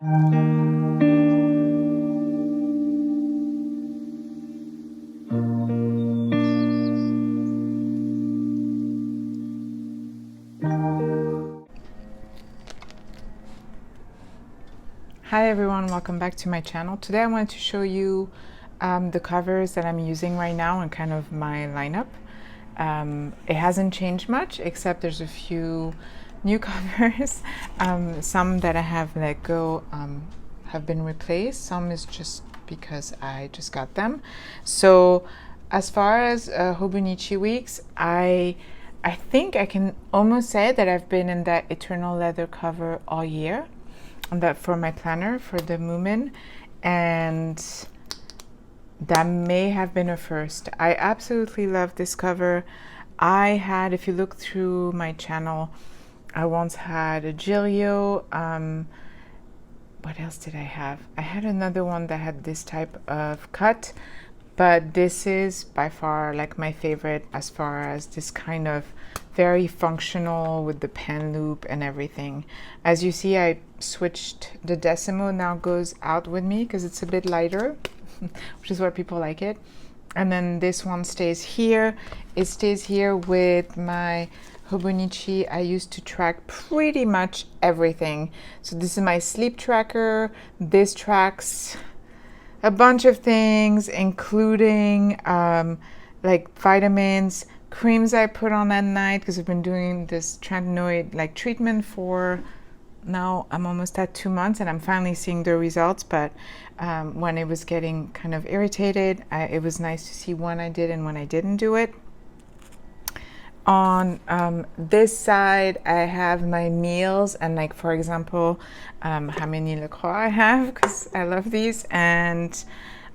Hi everyone, welcome back to my channel. Today I wanted to show you the covers that I'm using right now and kind of my lineup. It hasn't changed much except there's a few new covers. Some that I have let go have been replaced. Some is just because I just got them. So as far as Hobonichi weeks, I think I can almost say that I've been in that Eternal Leather cover all year. That for my planner for the Moomin, and that may have been a first. I absolutely love this cover. I had, if you look through my channel, I once had a Giglio. What else did I have? I had another one that had this type of cut, but this is by far like my favorite as far as this kind of very functional with the pen loop and everything. As you see, I switched the Decimo, now goes out with me because it's a bit lighter, which is where people like it. And then this one stays here. It stays here with my Hobonichi. I used to track pretty much everything. So this is my sleep tracker. This tracks a bunch of things, including like vitamins, creams I put on at night, because I've been doing this tretinoid like treatment for now I'm almost at 2 months and I'm finally seeing the results. But when it was getting kind of irritated, it was nice to see when I did and when I didn't do it. On this side, I have my meals and, like, for example, how many Le Croix I have, because I love these. And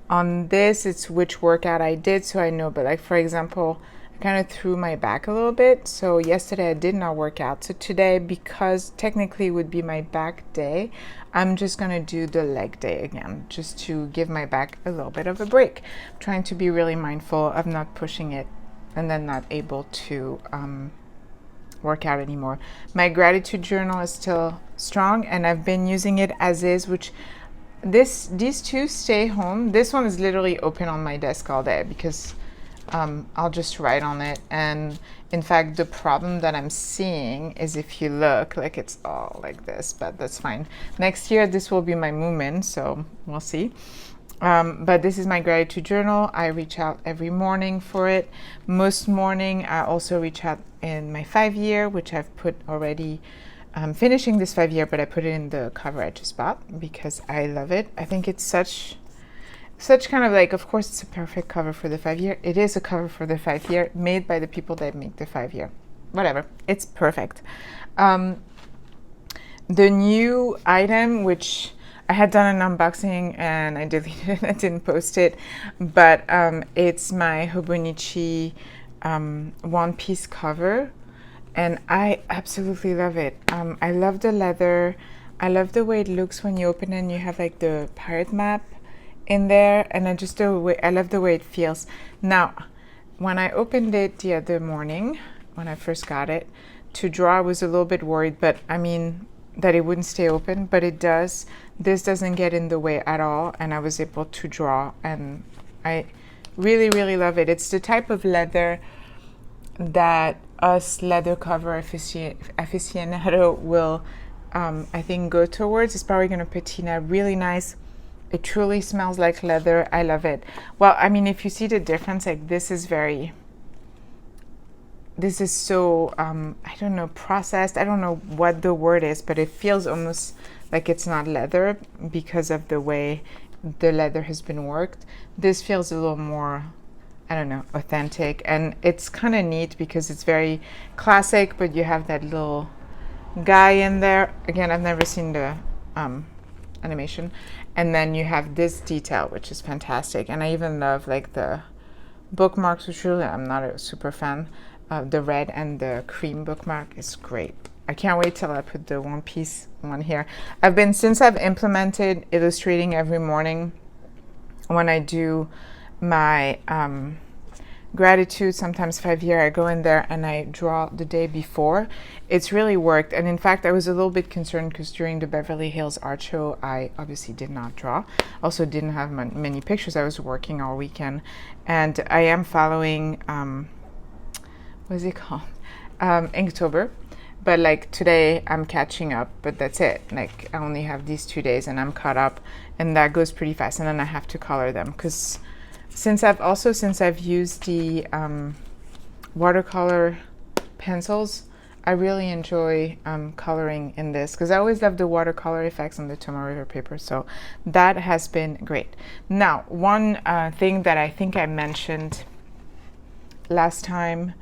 on this, it's which workout I did, so I know. But like, for example, I kind of threw my back a little bit. So yesterday I did not work out. So today, because technically it would be my back day, I'm just going to do the leg day again, just to give my back a little bit of a break. I'm trying to be really mindful of not pushing it and then not able to work out anymore. My gratitude journal is still strong and I've been using it as is, which these two stay home. This one is literally open on my desk all day because I'll just write on it. And in fact, the problem that I'm seeing is, if you look, like, it's all like this, but that's fine. Next year, this will be my Moomin, so we'll see. But this is my gratitude journal. I reach out every morning for it. Most morning, I also reach out in my 5-year, which I've put already. I'm finishing this 5-year, but I put it in the cover I just bought because I love it. I think it's such kind of like, of course, it's a perfect cover for the 5-year. It is a cover for the 5-year made by the people that make the 5-year. Whatever, it's perfect. The new item, which I had done an unboxing and I deleted it, I didn't post it, but it's my Hobonichi one-piece cover, and I absolutely love it. I love the leather. I love the way it looks when you open it and you have like the pirate map in there, and I love the way it feels. Now, when I opened it the other morning, when I first got it, to draw, I was a little bit worried, but I mean, that it wouldn't stay open, but it does. This doesn't get in the way at all, and I was able to draw, and I really, really love it. It's the type of leather that us leather cover aficionado will, I think, go towards. It's probably going to patina really nice. It truly smells like leather. I love it. Well, I mean, if you see the difference, like, this is so, I don't know, processed. I don't know what the word is, but it feels almost like it's not leather because of the way the leather has been worked. This feels a little more, I don't know, authentic. And it's kind of neat because it's very classic, but you have that little guy in there. Again, I've never seen the animation. And then you have this detail, which is fantastic. And I even love, like, the bookmarks, which really I'm not a super fan. The red and the cream bookmark is great. I can't wait till I put the one piece one here. Since I've implemented illustrating every morning when I do my Gratitude, sometimes 5 Year, I go in there and I draw the day before. It's really worked. And in fact, I was a little bit concerned because during the Beverly Hills Art Show, I obviously did not draw. Also didn't have many pictures. I was working all weekend. And I am following, what is it called? Inktober. But like today I'm catching up, but that's it. Like I only have these 2 days and I'm caught up, and that goes pretty fast. And then I have to color them because since I've used the watercolor pencils, I really enjoy coloring in this because I always love the watercolor effects on the Tomoe River paper. So that has been great. Now, one thing that I think I mentioned last time,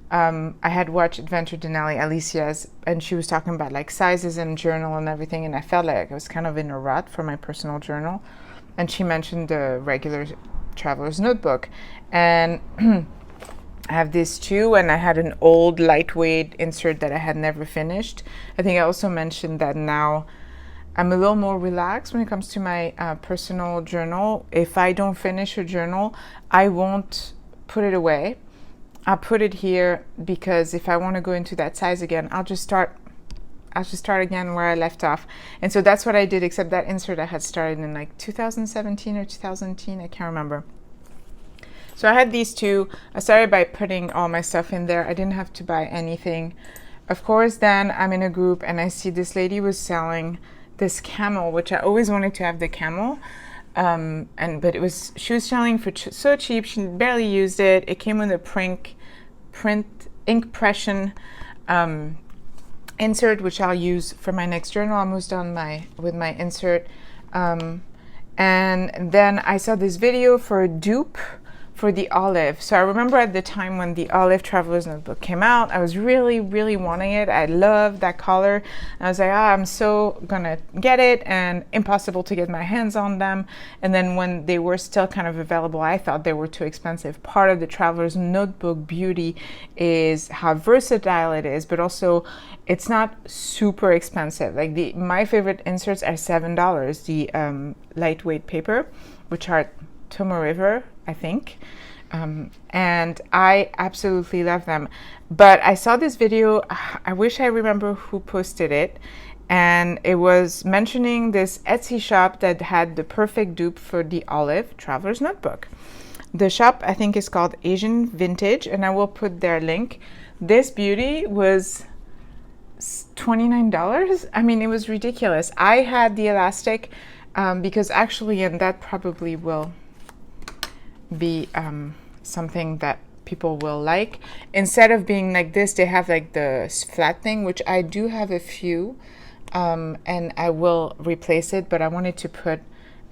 I had watched Adventure Denali, Alicia's, and she was talking about like sizes and journal and everything, and I felt like I was kind of in a rut for my personal journal. And she mentioned the regular traveler's notebook, and I have this too, and I had an old lightweight insert that I had never finished. I think I also mentioned that now I'm a little more relaxed when it comes to my personal journal. If I don't finish a journal, I won't put it away. I'll put it here because if I want to go into that size again, I'll just start again where I left off. And so that's what I did, except that insert I had started in like 2017 or 2018, I can't remember. So I had these two. I started by putting all my stuff in there. I didn't have to buy anything. Of course, then I'm in a group and I see this lady was selling this camel, which I always wanted to have the camel. But she was selling for so cheap. She barely used it. It came with a print Inkpression insert, which I'll use for my next journal. Almost done with my insert. And then I saw this video for a dupe for the Olive. So I remember at the time when the Olive Traveler's Notebook came out, I was really, really wanting it. I loved that color. And I was like, I'm so gonna get it, and impossible to get my hands on them. And then when they were still kind of available, I thought they were too expensive. Part of the Traveler's Notebook beauty is how versatile it is, but also it's not super expensive. Like my favorite inserts are $7, the lightweight paper, which are Tomoe River, I think, and I absolutely love them. But I saw this video, I wish I remember who posted it, and it was mentioning this Etsy shop that had the perfect dupe for the Olive Traveler's Notebook. The shop, I think, is called Asian Vintage, and I will put their link. This beauty was $29. I mean, it was ridiculous. I had the elastic because actually, and that probably will be something that people will like. Instead of being like this, they have like the flat thing, which I do have a few, and I will replace it, but I wanted to put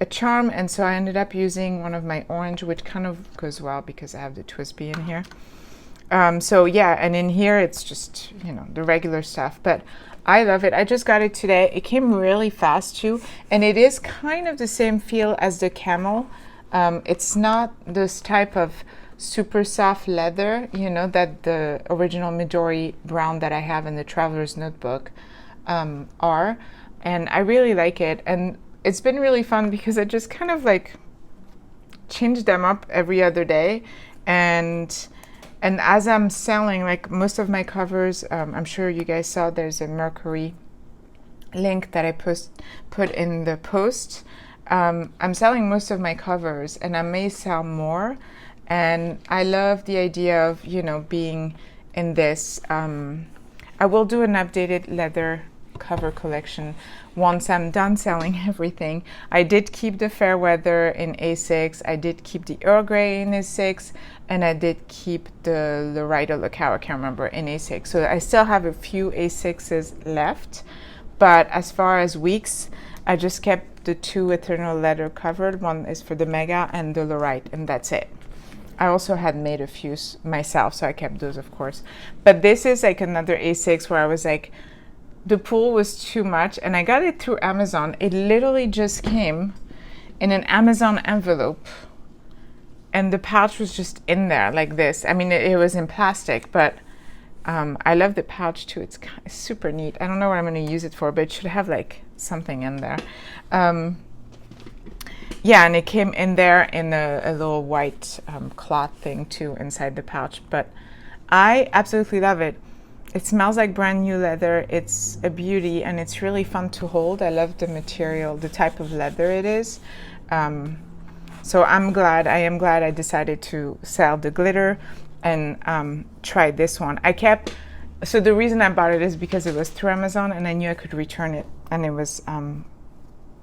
a charm, and so I ended up using one of my orange, which kind of goes well because I have the Twisby in here. So yeah, and in here it's just, the regular stuff, but I love it. I just got it today. It came really fast too, and it is kind of the same feel as the camel. It's not this type of super soft leather, that the original Midori brown that I have in the Traveler's Notebook are. And I really like it. And it's been really fun because I just kind of like change them up every other day. And as I'm selling, like most of my covers, I'm sure you guys saw there's a Mercury link that I put in the post. I'm selling most of my covers, and I may sell more, and I love the idea of being in this. I will do an updated leather cover collection once I'm done selling everything. I did keep the Fairweather in A6, I did keep the Earl Grey in A6, and I did keep the Lorida Lacao, I can't remember, in A6. So I still have a few A6s left, but as far as weeks, I just kept the two Eternal Leather covered. One is for the Mega and the Lorite, and that's it. I also had made a few myself, so I kept those, of course. But this is like another A6 where I was like, the pool was too much, and I got it through Amazon. It literally just came in an Amazon envelope, and the pouch was just in there like this. I mean, it was in plastic, but I love the pouch too. It's super neat. I don't know what I'm going to use it for, but it should have like something in there. Yeah, and it came in there in a little white cloth thing too inside the pouch. But I absolutely love it. It smells like brand new leather. It's a beauty and it's really fun to hold. I love the material, the type of leather it is. So I am glad I decided to sell the glitter and try this one. So the reason I bought it is because it was through Amazon and I knew I could return it. And it was,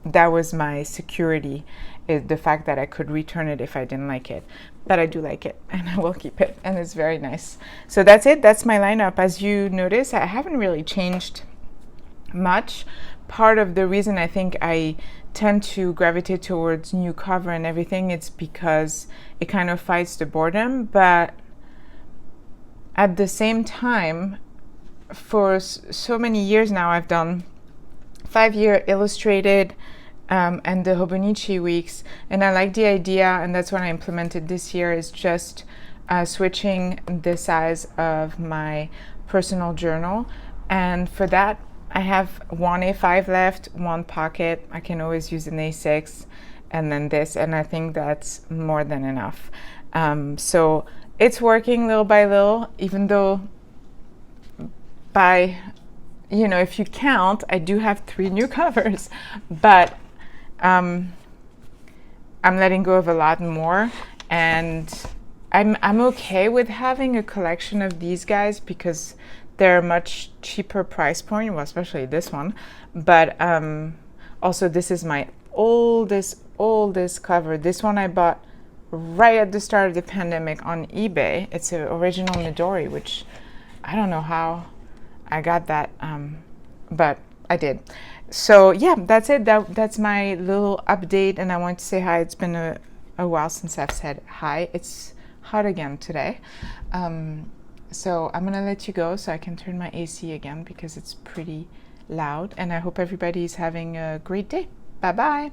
that was my security, is the fact that I could return it if I didn't like it. But I do like it and I will keep it and it's very nice. So that's it, that's my lineup. As you notice, I haven't really changed much. Part of the reason I think I tend to gravitate towards new cover and everything, it's because it kind of fights the boredom. But at the same time, for so many years now, I've done 5-year illustrated and the Hobonichi weeks, and I like the idea, and that's what I implemented this year, is just switching the size of my personal journal. And for that, I have one A5 left, one pocket. I can always use an A6, and then this, and I think that's more than enough. So it's working little by little, even though if you count, I do have 3 new covers, but I'm letting go of a lot more, and I'm okay with having a collection of these guys because they're a much cheaper price point, well, especially this one. But also, this is my oldest cover. This one I bought right at the start of the pandemic on eBay. It's an original Midori, which I don't know how I got that, but I did. So yeah, that's it. That's my little update, and I want to say hi. It's been a while since I've said hi. It's hot again today. So I'm gonna let you go so I can turn my AC again because it's pretty loud, and I hope everybody's having a great day. Bye bye.